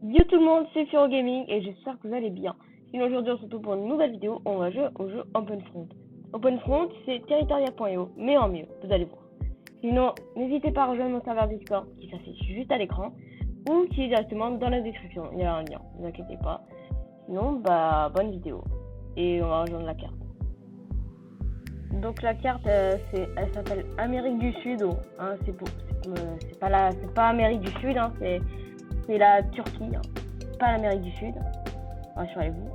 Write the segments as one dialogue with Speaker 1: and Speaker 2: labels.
Speaker 1: Yo tout le monde, c'est Furo Gaming et j'espère que vous allez bien. Sinon aujourd'hui on se retrouve pour une nouvelle vidéo, on va jouer au jeu OpenFront. OpenFront c'est Territoria.io, mais en mieux, vous allez voir. Sinon, n'hésitez pas à rejoindre mon serveur Discord qui s'affiche juste à l'écran ou qui est directement dans la description, il y a un lien, ne vous inquiétez pas. Sinon, bonne vidéo et on va rejoindre la carte. Donc la carte, elle s'appelle Amérique du Sud, hein, c'est pas Amérique du Sud, hein, c'est la Turquie, hein, pas l'Amérique du Sud, rassurez-vous.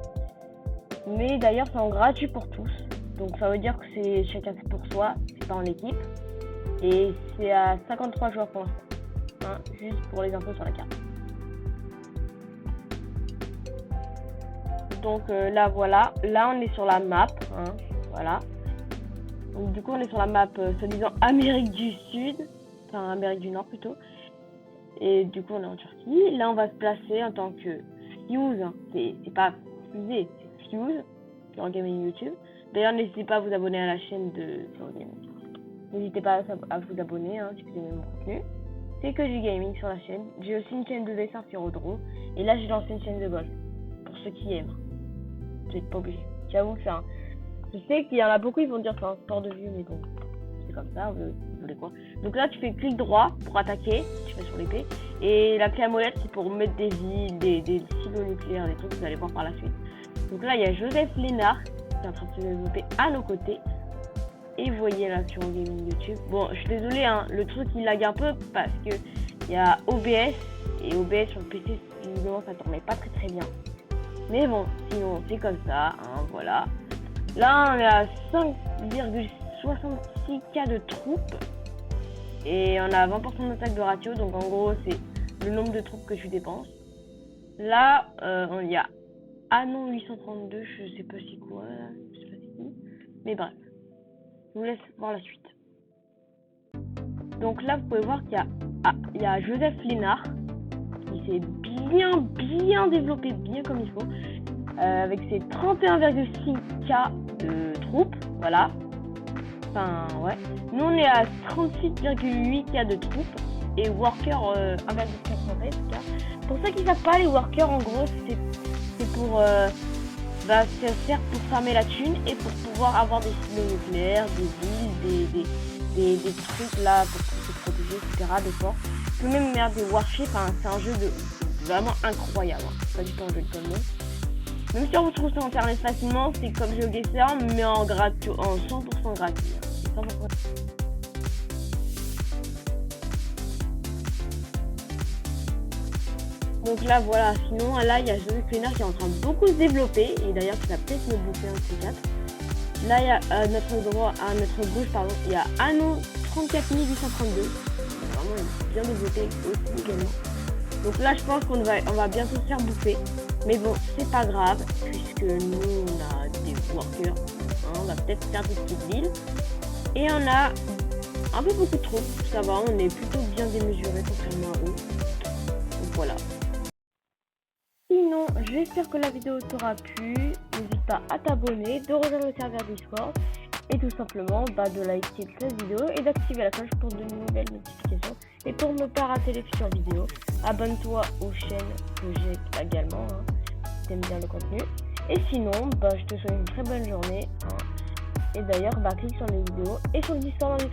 Speaker 1: Mais d'ailleurs c'est en gratuit pour tous, donc ça veut dire que c'est chacun pour soi, c'est pas en équipe, et c'est à 53 joueurs pour l'instant, hein, juste pour les infos sur la carte. Donc là voilà, là on est sur la map, hein, voilà. Donc du coup on est sur la map soi-disant Amérique du Sud, enfin Amérique du Nord plutôt. Et du coup on est en Turquie. Là on va se placer en tant que Fuse, c'est pas fusée, c'est Fuse, Furo Gaming YouTube. D'ailleurs n'hésitez pas à vous abonner à la chaîne de Furo Gaming. N'hésitez pas à vous abonner hein, si vous aimez mon contenu. C'est que du gaming sur la chaîne. J'ai aussi une chaîne de dessin Firodro. Et là j'ai lancé une chaîne de golf. Pour ceux qui aiment. Vous n'êtes pas obligé. J'avoue que je sais qu'il y en a beaucoup, ils vont dire que c'est un sport de vieux, mais bon, c'est comme ça, vous voulez quoi. Donc là, tu fais clic droit pour attaquer, tu fais sur l'épée, et la clé à molette, c'est pour mettre des îles, des silos nucléaires, des trucs, vous allez voir par la suite. Donc là, il y a Joseph Lénard, qui est en train de se développer à nos côtés, et vous voyez là sur Gaming YouTube. Bon, je suis désolée, hein, le truc il lag un peu, parce que il y a OBS, et OBS sur le PC, visiblement, ça tournait pas très bien. Mais bon, sinon, c'est comme ça, hein, voilà. Là, on est à 5,66K de troupes. Et on a 20% d'attaque de ratio. Donc, en gros, c'est le nombre de troupes que tu dépenses. Là, il y a Anon 832. Je sais pas c'est quoi. Je sais pas c'est qui. Mais bref. Je vous laisse voir la suite. Donc là, vous pouvez voir qu'il y a Joseph Lénard. Qui s'est bien développé, bien comme il faut. Avec ses 31,6K de troupes, voilà. Enfin, ouais. Nous, on est à 36,8K de troupes et workers 1,93K. Pour ceux qui savent pas, les workers, en gros, c'est pour... ça sert pour farmer la thune et pour pouvoir avoir des silos nucléaires, des îles, des trucs là pour se protéger, etc. des forts. Tu peux même mettre des warships, hein, c'est un jeu vraiment incroyable. Hein. C'est pas du tout un jeu de conneries. Même si on retrouve sur internet facilement, c'est comme GeoGuessr mais en 100% gratuit. 100%. Donc là voilà, sinon là il y a Joseph Lénard qui est en train de beaucoup se développer et d'ailleurs ça va peut-être me bouffer un de ces quatre. Là il y a à notre gauche pardon, il y a Anno 34832. Vraiment bien développé aussi également. Donc là je pense qu'on va bientôt se faire bouffer. Mais bon, c'est pas grave, puisque nous, on a des workers, hein, on va peut-être faire des petites villes. Et on a un peu beaucoup de troupes, ça va, on est plutôt bien démesuré contrairement à eux. Donc voilà. Sinon, j'espère que la vidéo t'aura plu. N'hésite pas à t'abonner, de rejoindre le serveur Discord et tout simplement de liker cette vidéo et d'activer la cloche pour de nouvelles notifications. Et pour ne pas rater les futures vidéos, abonne-toi aux chaînes que j'ai également, hein, si t'aimes bien le contenu. Et sinon, je te souhaite une très bonne journée. Hein. Et d'ailleurs, clique sur les vidéos et sur le Discord dans les